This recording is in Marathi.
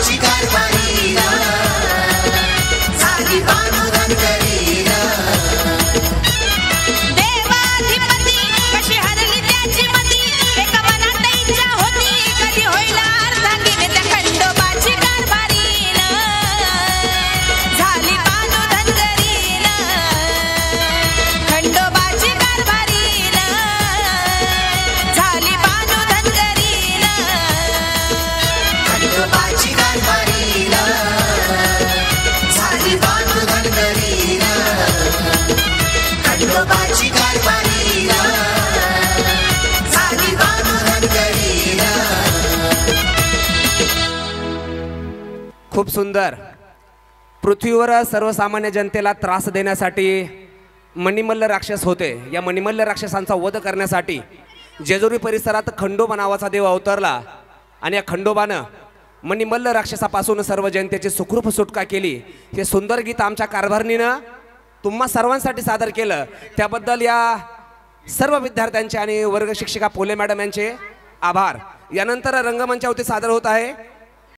खंडोबाची कारभारी झाली बानू धनगरी देवाधिपती कशी हरली त्याची मती एक मनात इच्छा होती कधी होईल अर्धांगिनी त्या खंडोबाची कारभारी झाली बानू धनगरी खंडोबाची कारभारी झाली बानू धनगरी खंडोबाची कारभारी झाली बानू धनगरी खंडोबाची कारभारी झाली बानू धनगरी खूप सुंदर. पृथ्वीवर सर्वसामान्य जनतेला त्रास देण्यासाठी मणिमल्ल राक्षस होते. या मणिमल्ल राक्षसांचा वध करण्यासाठी जेजुरी परिसरात खंडोबा नावाचा देव अवतरला आणि या खंडोबानं मणिमल्ल राक्षसापासून सर्व जनतेची सुखरूप सुटका केली. हे सुंदर गीत आमच्या कारभारणीनं तुम्हा सर्वांसाठी सादर केलं. त्याबद्दल या सर्व विद्यार्थ्यांचे आणि वर्ग शिक्षिका पोले मॅडम यांचे आभार. यानंतर रंगमंचावरती सादर होत आहे